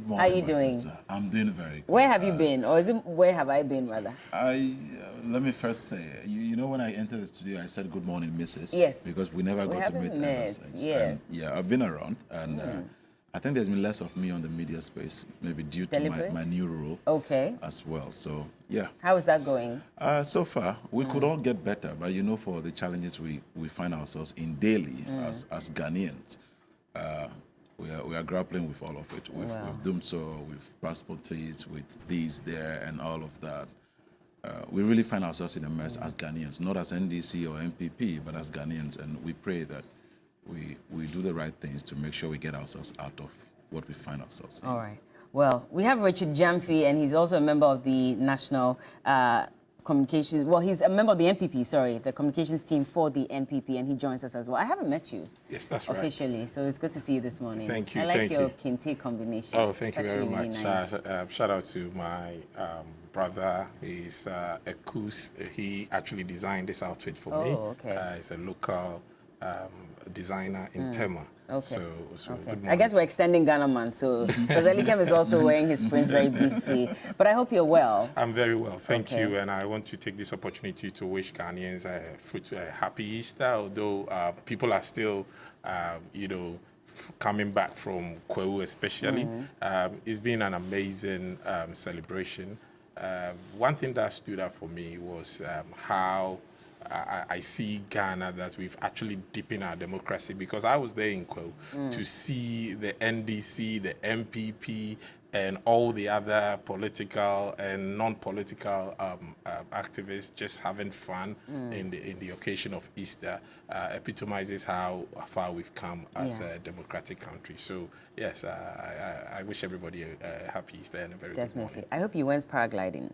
Good morning. How are you doing? Sister. I'm doing very good. Where have you been? Or is it where have I been, rather? Let me first say, you know, when I entered the studio, I said, good morning, Mrs. Yes. Because we never got to meet ever since. Yes. And, yeah, I've been around. And I think there's been less of me on the media space, maybe due to my new role as well. So, yeah. How is that going? So far, we could all get better. But, you know, for the challenges we find ourselves in daily as Ghanaians, we are grappling with all of it. We've doomed so with passport fees, with these, there, and all of that. We really find ourselves in a mess as Ghanaians, not as NDC or MPP, but as Ghanaians. And we pray that we do the right things to make sure we get ourselves out of what we find ourselves in. All right. Well, we have Richard Jamfi, and he's also a member of the National Communications. Well, he's a member of the NPP, sorry, the communications team for the NPP, and he joins us as well. I haven't met you. Yes, that's right. Officially, so it's good to see you this morning. Thank you. I like your kente combination. Oh, thank you very really much. Nice. Shout out to my brother. He's a Kus. He actually designed this outfit for me. Okay. He's a local designer in Tema. Okay. So good I guess we're extending Ghana month, so because Elikem is also wearing his prints very beautifully. But I hope you're well. I'm very well, thank you. And I want to take this opportunity to wish Ghanaians a happy Easter, although people are still, you know, coming back from Kwewu especially. It's been an amazing celebration. One thing that stood out for me was how I see Ghana, that we've actually deepened our democracy, because I was there in Kwewu to see the NDC, the MPP, and all the other political and non-political activists just having fun in the occasion of Easter. Epitomizes how far we've come as a democratic country. So yes, I wish everybody a happy Easter and a very good morning. I hope you went paragliding.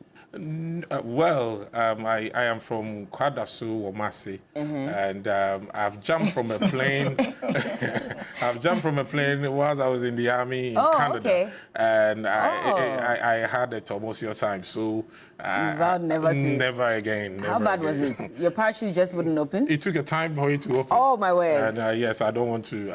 Well, I am from Kwadaso, Womasi, and I've jumped from a plane. I've jumped from a plane whilst I was in the army in Canada, and I had a tumultuous time. So never again. How bad was it? Your parachute just wouldn't open? It took a time for it to open. Oh my word! And yes, I don't want to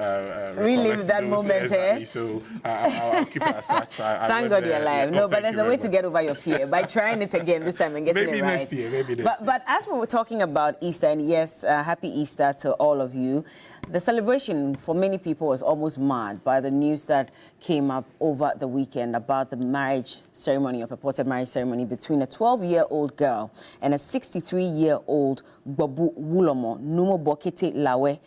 relive that moment. Exactly, so I'll keep it as such. Thank God you're alive. No, but there's a way to get over your fear by trying it again this time and getting it right. Maybe next year. But as we were talking about Easter, and yes, happy Easter to all of you. The celebration for many people was almost marred by the news that came up over the weekend about the marriage ceremony, or purported marriage ceremony, between a 12-year-old girl and a 63-year-old Bobu Wulomo Numo Bokete Lawe,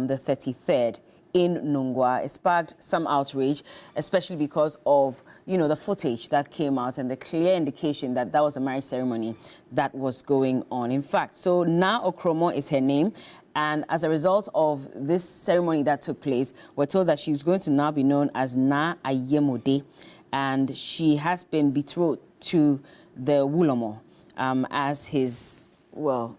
the 33rd. In Nungwa. It sparked some outrage, especially because of, you know, the footage that came out and the clear indication that that was a marriage ceremony that was going on. In fact, so Na Okromo is her name, and as a result of this ceremony that took place, we're told that she's going to now be known as Na Ayemode, and she has been betrothed to the Wulomo as his, well,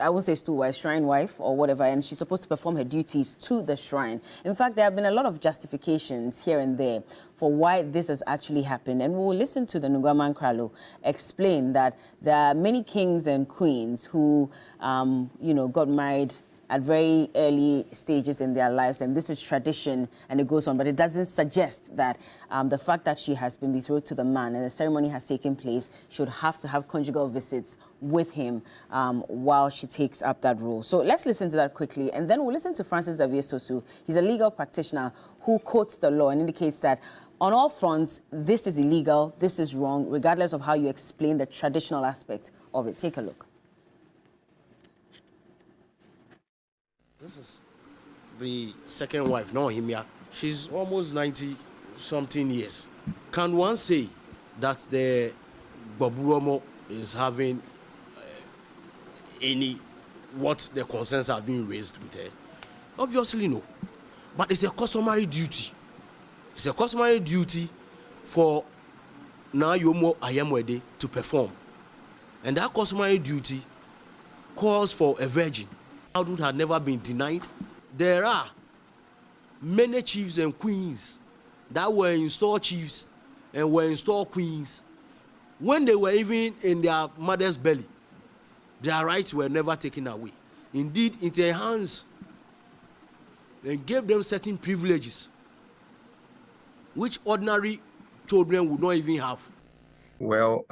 I won't say stool wife, shrine wife or whatever, and she's supposed to perform her duties to the shrine. In fact, there have been a lot of justifications here and there for why this has actually happened. And we'll listen to the Nugaman Kralo explain that there are many kings and queens who, you know, got married at very early stages in their lives, and this is tradition, and it goes on, but it doesn't suggest that the fact that she has been betrothed to the man and the ceremony has taken place should have to have conjugal visits with him while she takes up that role. So let's listen to that quickly, and then we'll listen to Francis Xavier Sosu. He's a legal practitioner who quotes the law and indicates that on all fronts, this is illegal, this is wrong, regardless of how you explain the traditional aspect of it. Take a look. This is the second wife, no Himia. She's almost 90-something years. Can one say that the Baburomo is having what the concerns have been raised with her? Obviously no. But it's a customary duty. It's a customary duty for Na Yomo Ayemwede to perform. And that customary duty calls for a virgin. Childhood had never been denied. There are many chiefs and queens that were installed chiefs and were installed queens when they were even in their mother's belly. Their rights were never taken away. Indeed, it enhanced and gave them certain privileges which ordinary children would not even have? Well,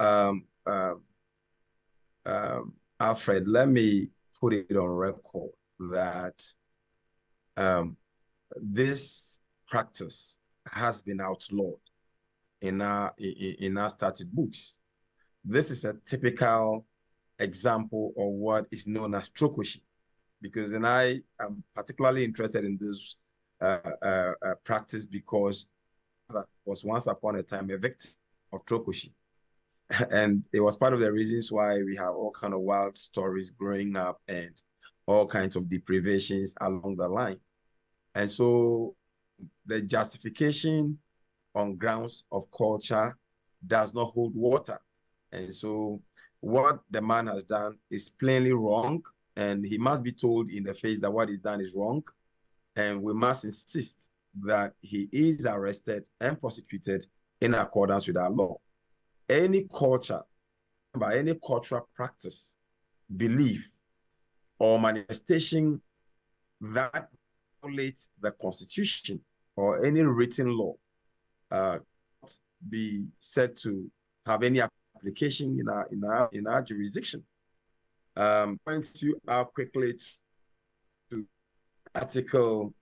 Alfred, let me put it on record that this practice has been outlawed in our statute books. This is a typical example of what is known as trokoshi, because then I am particularly interested in this practice because that was once upon a time a victim of trokoshi. And it was part of the reasons why we have all kind of wild stories growing up and all kinds of deprivations along the line. And so the justification on grounds of culture does not hold water. And so what the man has done is plainly wrong, and he must be told in the face that what he's done is wrong. And we must insist that he is arrested and prosecuted in accordance with our law. Any culture, by any cultural practice, belief, or manifestation that violates the Constitution or any written law be said to have any application in our jurisdiction. Going to quickly to Article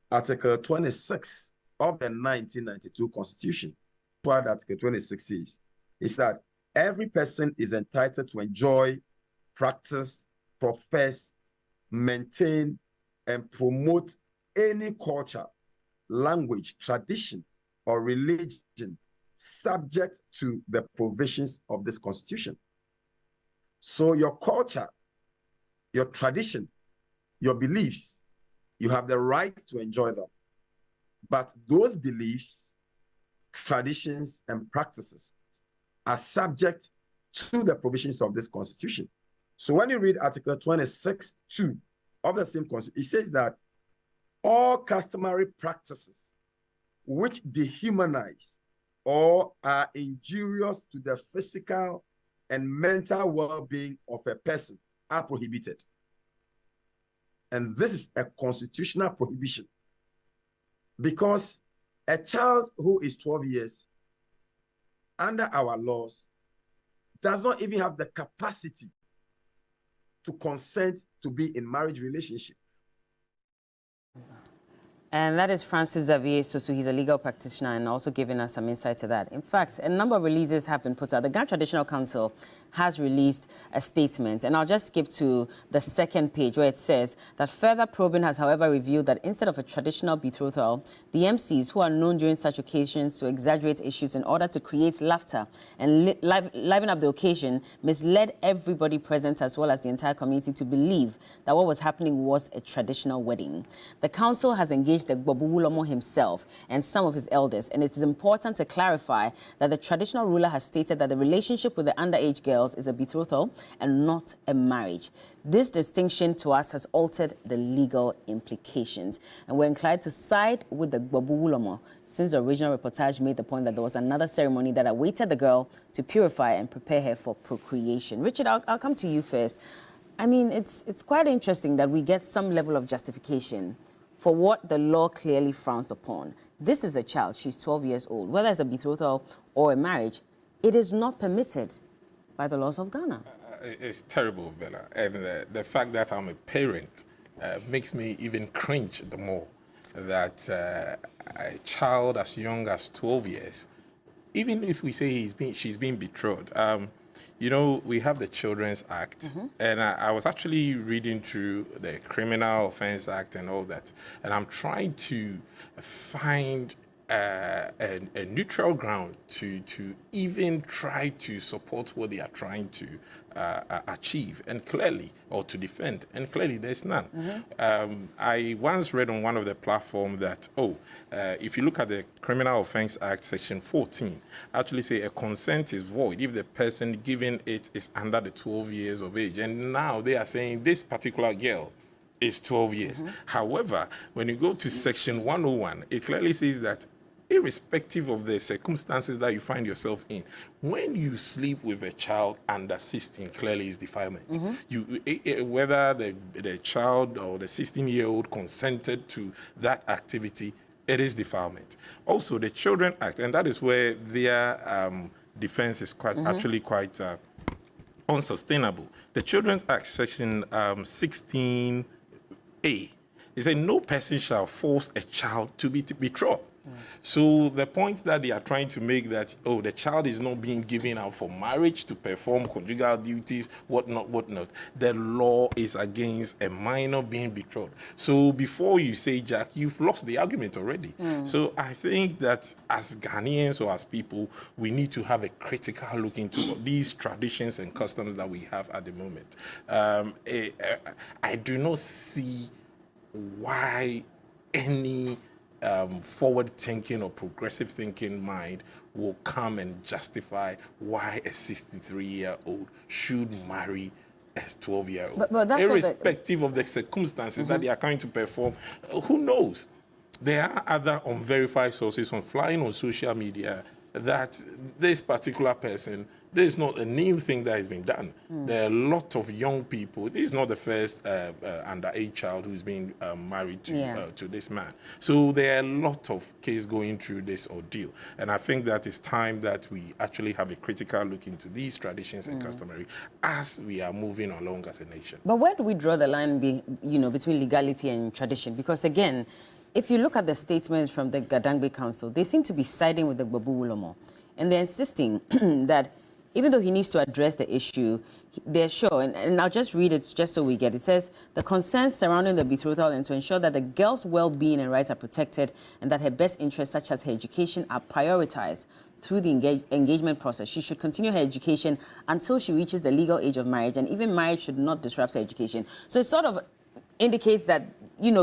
26 of the 1992 Constitution. What Article 26 is that every person is entitled to enjoy, practice, profess, maintain, and promote any culture, language, tradition, or religion subject to the provisions of this Constitution. So your culture, your tradition, your beliefs, you have the right to enjoy them. But those beliefs, traditions, and practices are subject to the provisions of this Constitution. So when you read Article 26(2) of the same Constitution, it says that all customary practices which dehumanize or are injurious to the physical and mental well-being of a person are prohibited. And this is a constitutional prohibition, because a child who is 12 years under our laws does not even have the capacity to consent to be in marriage relationship. And that is Francis Xavier Sosu. He's a legal practitioner and also giving us some insight to that. In fact, a number of releases have been put out. The Ghana Traditional Council has released a statement, and I'll just skip to the second page where it says that further probing has, however, revealed that instead of a traditional betrothal, the MCs, who are known during such occasions to exaggerate issues in order to create laughter and liven up the occasion, misled everybody present as well as the entire community to believe that what was happening was a traditional wedding. The council has engaged the Gbobuwulomo himself and some of his elders, and it is important to clarify that the traditional ruler has stated that the relationship with the underage girls is a betrothal and not a marriage. This distinction to us has altered the legal implications, and we're inclined to side with the Gbobuwulomo, since the original reportage made the point that there was another ceremony that awaited the girl to purify and prepare her for procreation. Richard, I'll come to you first. I mean, it's quite interesting that we get some level of justification for what the law clearly frowns upon. This is a child, she's 12 years old. Whether it's a betrothal or a marriage, it is not permitted by the laws of Ghana. It's terrible, Bella. And the fact that I'm a parent makes me even cringe the more that a child as young as 12 years, even if we say she's being betrothed, you know, we have the Children's Act, and I was actually reading through the Criminal Offence Act and all that, and I'm trying to find a neutral ground to even try to support what they are trying to achieve, and clearly, or to defend, and clearly there's none. I once read on one of the platforms that, if you look at the Criminal Offence Act, Section 14, actually say a consent is void if the person given it is under the 12 years of age. And now they are saying this particular girl is 12 years. However, when you go to Section 101, it clearly says that irrespective of the circumstances that you find yourself in, when you sleep with a child under 16, clearly is defilement. Whether the child or the 16-year-old consented to that activity, it is defilement. Also, the Children Act, and that is where their defense is actually quite unsustainable. The Children's Act, section 16A, it says no person shall force a child to be betrothed. So the point that they are trying to make that, oh, the child is not being given out for marriage to perform conjugal duties, whatnot. The law is against a minor being betrothed. So before you say, Jack, you've lost the argument already. So I think that as Ghanaians or as people, we need to have a critical look into these traditions and customs that we have at the moment. I do not see why any forward-thinking or progressive-thinking mind will come and justify why a 63-year-old should marry a 12-year-old. But that's irrespective of the circumstances that they are going to perform. Who knows? There are other unverified sources flying on social media that this particular person, this is not a new thing that has been done. There are a lot of young people. This is not the first underage child who's been married to this man. So there are a lot of cases going through this ordeal. And I think that it's time that we actually have a critical look into these traditions and customary as we are moving along as a nation. But where do we draw the line between legality and tradition? Because again, if you look at the statements from the Gadangbe Council, they seem to be siding with the Gbabu Ulomo. And they're insisting that even though he needs to address the issue, they're sure, and I'll just read it just so we get it. It says, the concerns surrounding the betrothal and to ensure that the girl's well-being and rights are protected and that her best interests, such as her education, are prioritized through the engagement process. She should continue her education until she reaches the legal age of marriage, and even marriage should not disrupt her education. So it sort of indicates that,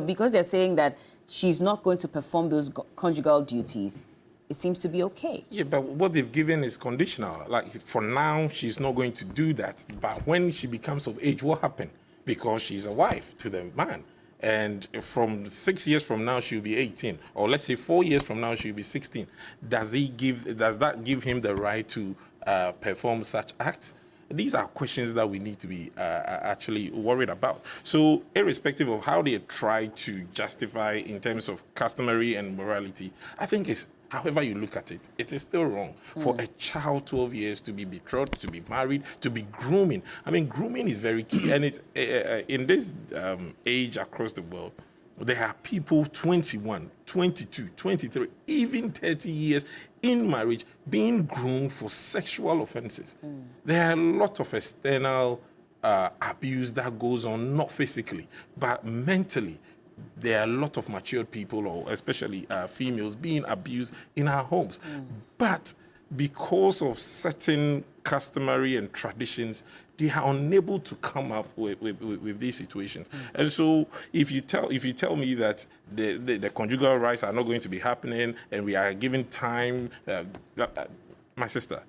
because they're saying that she's not going to perform those conjugal duties, it seems to be okay. Yeah, but what they've given is conditional. Like, for now, she's not going to do that. But when she becomes of age, what happened? Because she's a wife to the man. And from 6 years from now, she'll be 18. Or let's say 4 years from now, she'll be 16. Does that give him the right to perform such acts? These are questions that we need to be actually worried about. So irrespective of how they try to justify in terms of customary and morality, I think it's, however you look at it, it is still wrong for a child 12 years to be betrothed, to be married, to be grooming. I mean, grooming is very key. And it's in this age across the world, there are people 21, 22, 23, even 30 years in marriage being groomed for sexual offenses. There are a lot of external abuse that goes on, not physically, but mentally. There are a lot of matured people, or especially females, being abused in our homes. But because of certain customary and traditions, they are unable to come up with these situations. And so if you tell me that the conjugal rights are not going to be happening and we are given time, my sister,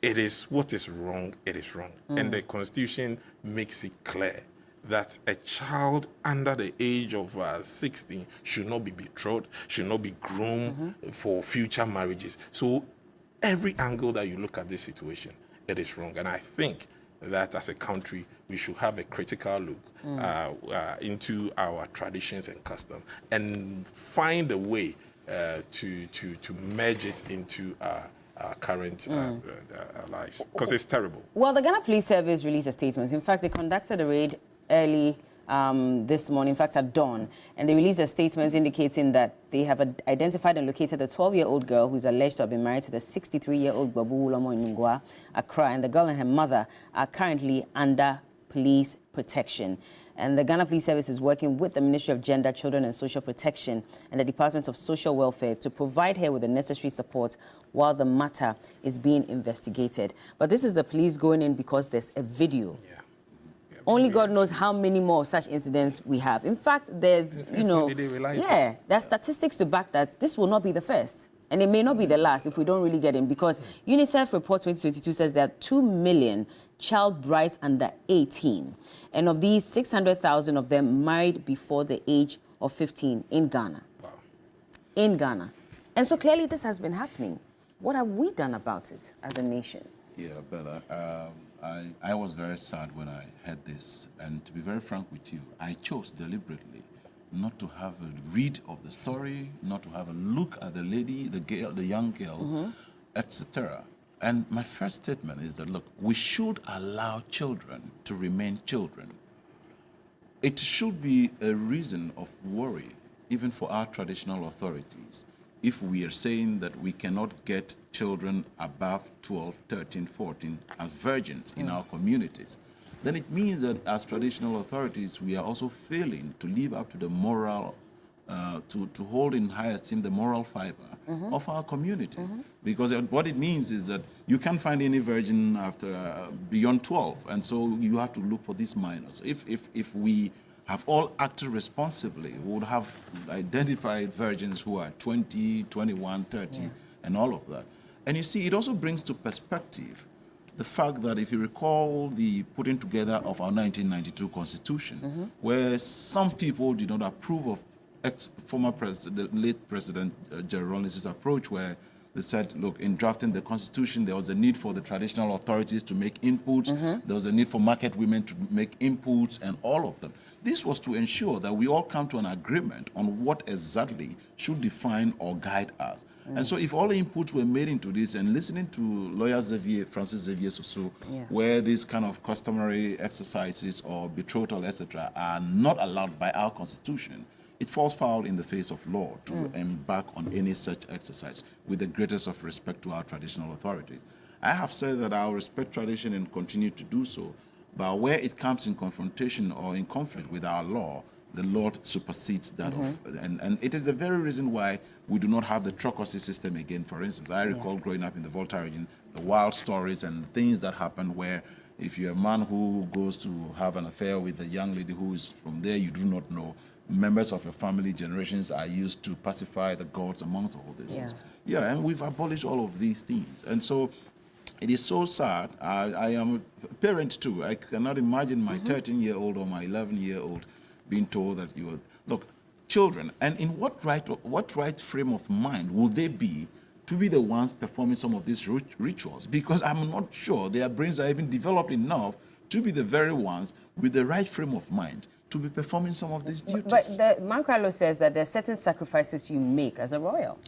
it is what is wrong, it is wrong. And the Constitution makes it clear that a child under the age of 16 should not be betrothed, should not be groomed for future marriages. So every angle that you look at this situation, it is wrong. And I think that as a country, we should have a critical look into our traditions and customs and find a way to merge it into our current lives, because it's terrible. Well, the Ghana Police Service released a statement. In fact, they conducted a raid early this morning, in fact at dawn, and they released a statement indicating that they have identified and located a 12-year-old girl who's alleged to have been married to the 63-year-old Gbabu Ulomo in Ngwa, Accra, and the girl and her mother are currently under police protection. And the Ghana Police Service is working with the Ministry of Gender, Children and Social Protection and the Department of Social Welfare to provide her with the necessary support while the matter is being investigated. But this is the police going in because there's a video. Yeah. Only God knows how many more of such incidents we have. In fact, there's, there's statistics to back that this will not be the first. And it may not be the last if we don't really get in, because UNICEF report 2022 says there are 2 million child brides under 18. And of these, 600,000 of them married before the age of 15 in Ghana. Wow. In Ghana. And so clearly this has been happening. What have we done about it as a nation? Yeah, Bella, I was very sad when I heard this. And to be very frank with you, I chose deliberately not to have a read of the story, not to have a look at the lady, the girl, the young girl, etc. And my first statement is that, look, we should allow children to remain children. It should be a reason of worry, even for our traditional authorities, if we are saying that we cannot get children above 12, 13, 14 as virgins in our communities. Then it means that as traditional authorities, we are also failing to live up to the moral, to hold in high esteem the moral fiber of our community. Because what it means is that you can't find any virgin after beyond 12, and so you have to look for these minors. If we have all acted responsibly, we would have identified virgins who are 20, 21, 30, and all of that. And you see, it also brings to perspective the fact that if you recall the putting together of our 1992 Constitution, where some people did not approve of former President, late President Jerry Rawlings' approach, where they said, look, in drafting the Constitution, there was a need for the traditional authorities to make inputs, there was a need for market women to make inputs, and all of them. This was to ensure that we all come to an agreement on what exactly should define or guide us. And so if all the inputs were made into this, and listening to lawyer Francis Xavier Soso, where these kind of customary exercises or betrothal, etc., are not allowed by our Constitution, it falls foul in the face of law to embark on any such exercise with the greatest of respect to our traditional authorities. I have said that I'll respect tradition and continue to do so, but where it comes in confrontation or in conflict with our law, the Lord supersedes that. And it is the very reason why we do not have the trocacy system again. For instance, I recall growing up in the Volta region, the wild stories and things that happen where if you're a man who goes to have an affair with a young lady who is from there, you do not know. Members of your family generations are used to pacify the gods amongst all these things. Yeah, and we've abolished all of these things. And so it is so sad. I am a parent too. I cannot imagine my 13-year-old or my 11-year-old being told that you are, look, children, and in what right frame of mind will they be to be the ones performing some of these rituals? Because I'm not sure their brains are even developed enough to be the very ones with the right frame of mind to be performing some of these duties. But Man Carlo says that there are certain sacrifices you make as a royal.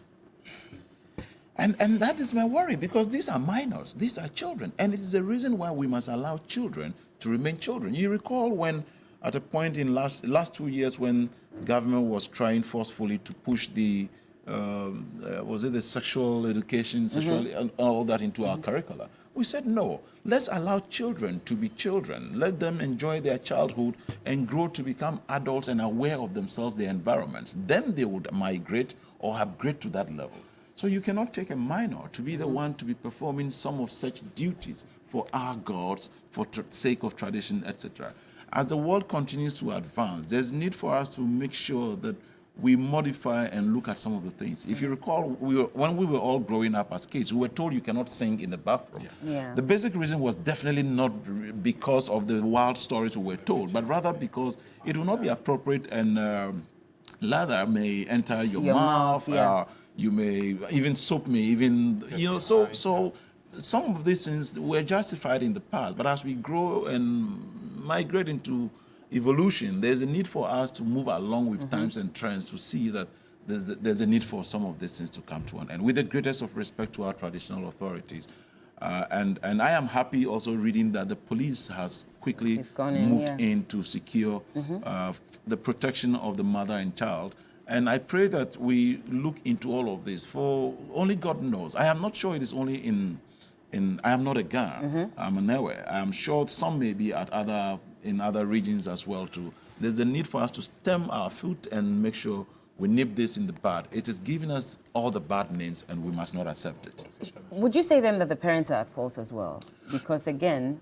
And that is my worry, because these are minors, these are children, and it is the reason why we must allow children to remain children. You recall when, at a point in last 2 years, when government was trying forcefully to push the, was it the sexual education, and all that into our curricula? We said, no, let's allow children to be children. Let them enjoy their childhood and grow to become adults and aware of themselves, their environments. Then they would migrate or upgrade to that level. So you cannot take a minor to be the one to be performing some of such duties for our gods, for sake of tradition, etc. As the world continues to advance, there's need for us to make sure that we modify and look at some of the things. If you recall, when we were all growing up as kids, we were told you cannot sing in the bathroom. The basic reason was definitely not because of the wild stories we were told, but rather because it will not be appropriate, and lather may enter your mouth. You may even soap may even, so some of these things were justified in the past, but as we grow and migrate into evolution, there's a need for us to move along with times and trends to see that there's a need for some of these things to come to an end, with the greatest of respect to our traditional authorities. And I am happy also reading that the police has quickly moved in to secure the protection of the mother and child. And I pray that we look into all of this, for only God knows. I am not sure it is only in I am not a Ghana, I'm an Ewe. I am sure some may be in other regions as well too. There's a need for us to stem our foot and make sure we nip this in the bud. It is giving us all the bad names, and we must not accept it. Would you say then that the parents are at fault as well? Because again,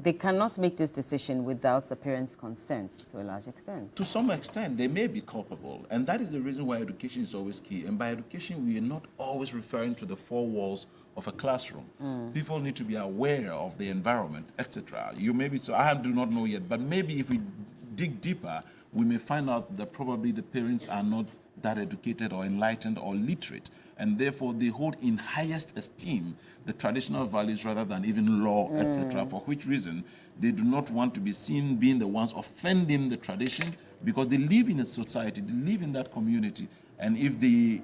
they cannot make this decision without the parents' consent to a large extent. To some extent, they may be culpable, and that is the reason why education is always key. And by education, we are not always referring to the four walls of a classroom. People need to be aware of the environment, etc. You maybe, so I do not know yet, but maybe if we dig deeper, we may find out that probably the parents are not that educated or enlightened or literate, and therefore they hold in highest esteem the traditional values rather than even law, etc., for which reason they do not want to be seen being the ones offending the tradition because they live in a society, they live in that community, and if they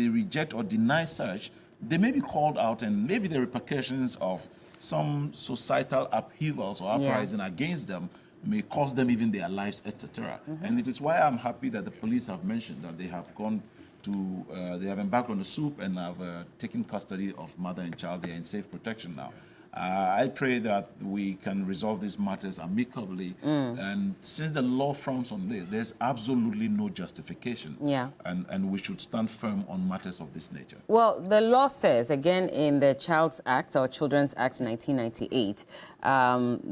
reject or deny such, they may be called out, and maybe the repercussions of some societal upheavals or uprising against them may cost them even their lives, etc. And it is why I'm happy that the police have mentioned that they have gone to, they have embarked on the soup and have taken custody of mother and child. They are in safe protection now. I pray that we can resolve these matters amicably. And since the law frowns on this, there's absolutely no justification. And we should stand firm on matters of this nature. Well, the law says, again, in the Child's Act or Children's Act 1998,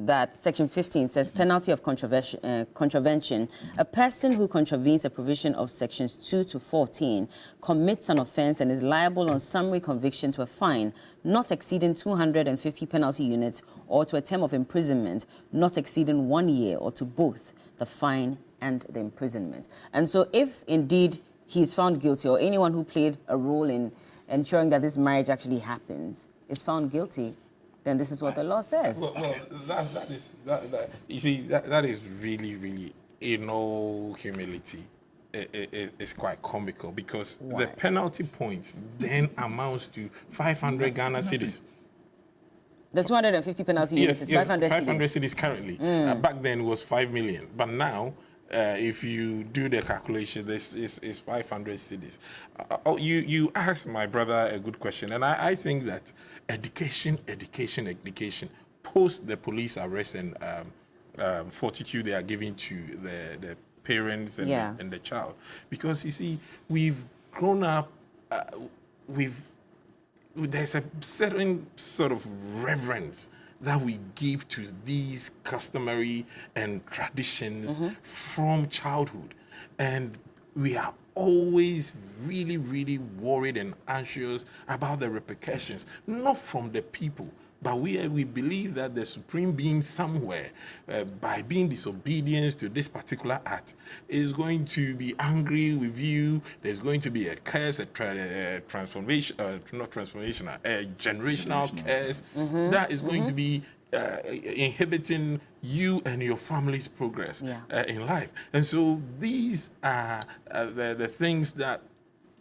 that Section 15 says penalty of contravention. A person who contravenes a provision of Sections 2 to 14 commits an offense and is liable on summary conviction to a fine not exceeding 250 penalty units or to a term of imprisonment not exceeding 1 year, or to both the fine and the imprisonment. And so if indeed he is found guilty, or anyone who played a role in ensuring that this marriage actually happens is found guilty, then this is what the law says. Well, you see, that is really, really, in all humility, it's quite comical, because the penalty point then amounts to 500 Ghana cedis. The 250 penalty units is 500 cedis currently. Back then it was 5 million. But now, if you do the calculation, this is 500 cedis. You asked my brother a good question, and I think that education, post the police arrest and fortitude they are giving to the parents and the child. Because, you see, we've grown up, there's a certain sort of reverence that we give to these customary and traditions from childhood. And we are always really, really worried and anxious about the repercussions, not from the people, but we believe that the supreme being somewhere, by being disobedient to this particular act, is going to be angry with you. There's going to be a curse, a generational curse that is going to be inhibiting you and your family's progress in life. And so these are the things that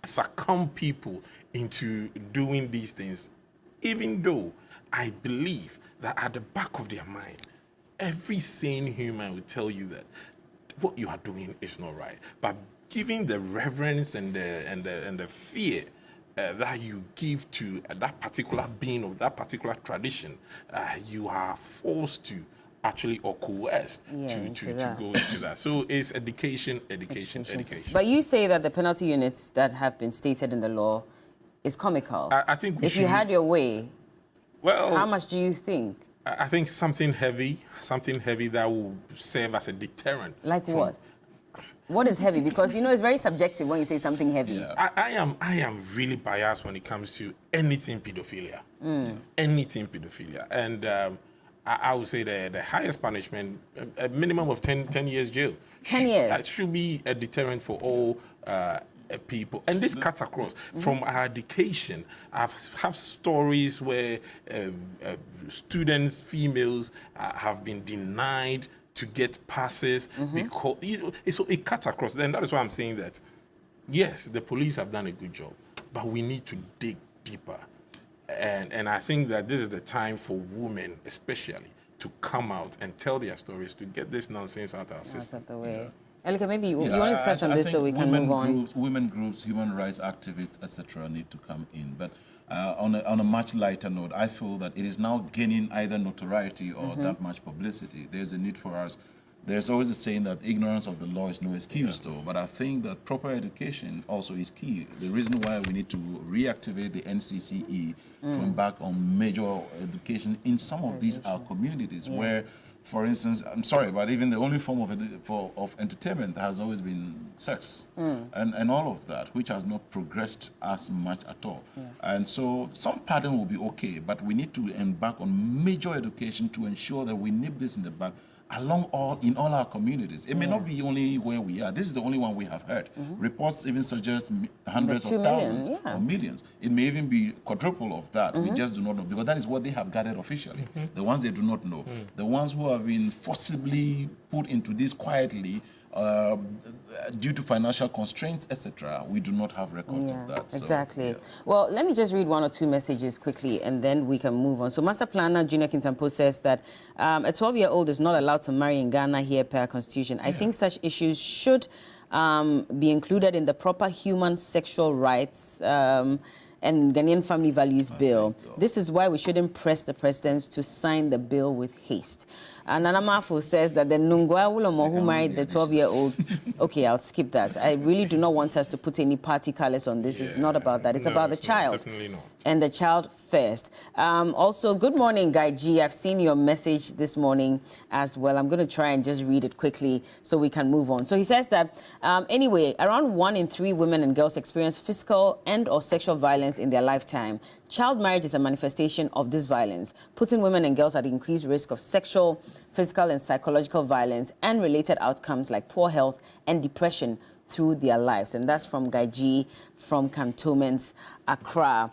succumb people into doing these things, even though I believe that at the back of their mind, every sane human will tell you that what you are doing is not right. But giving the reverence and the fear that you give to that particular being of that particular tradition, you are forced to actually, or coerced to go into that. So it's education. But you say that the penalty units that have been stated in the law is comical. I think if you had your way, well, how much do you think? I think something heavy that will serve as a deterrent. Like what? What is heavy? Because, you know, it's very subjective when you say something heavy. Yeah. I am really biased when it comes to anything pedophilia. Anything pedophilia. And I would say the highest punishment, a minimum of 10 years jail. 10 years? That should be a deterrent for all people. And this cuts across. From our education, I have stories where students, females, have been denied to get passes because so it cuts across. Then that is why I'm saying that, yes, the police have done a good job, but we need to dig deeper. And I think that this is the time for women, especially, to come out and tell their stories, to get this nonsense out of our system. Out of the way. Elika, maybe you want to touch on this so we can move on. Women groups, human rights activists, etc., need to come in. But on a much lighter note, I feel that it is now gaining either notoriety or that much publicity. There's a need for us. There's always a saying that ignorance of the law is no excuse, though. But I think that proper education also is key. The reason why we need to reactivate the NCCE to embark on major education in some of these our communities where, for instance, I'm sorry, but even the only form of entertainment has always been sex and all of that, which has not progressed as much at all. And so some pattern will be okay, but we need to embark on major education to ensure that we nip this in the bud in all our communities. It may not be only where we are. This is the only one we have heard. Reports even suggest hundreds of thousands or millions. It may even be quadruple of that. We just do not know, because that is what they have gathered officially. The ones they do not know. The ones who have been forcibly put into this quietly due to financial constraints, etc., we do not have records of that. Exactly. So, yeah. Well, let me just read one or two messages quickly, and then we can move on. So Master Planner Junior Kintampo says that a 12-year-old is not allowed to marry in Ghana here per constitution. I think such issues should be included in the proper human sexual rights and Ghanaian Family Values Bill. So. This is why we shouldn't press the president to sign the bill with haste. And Nana Mafo says that the Nungwa Ulomo who married the 12-year-old, okay, I'll skip that. I really do not want us to put any party colors on this. It's not about that. It's about the child. Definitely not. And the child first. Also, good morning, Guy G. I've seen your message this morning as well. I'm going to try and just read it quickly so we can move on. So he says that, anyway, around 1 in 3 women and girls experience physical and or sexual violence in their lifetime. Child marriage is a manifestation of this violence, putting women and girls at increased risk of sexual, physical, and psychological violence and related outcomes like poor health and depression through their lives. And that's from Guy G from Cantonments, Accra.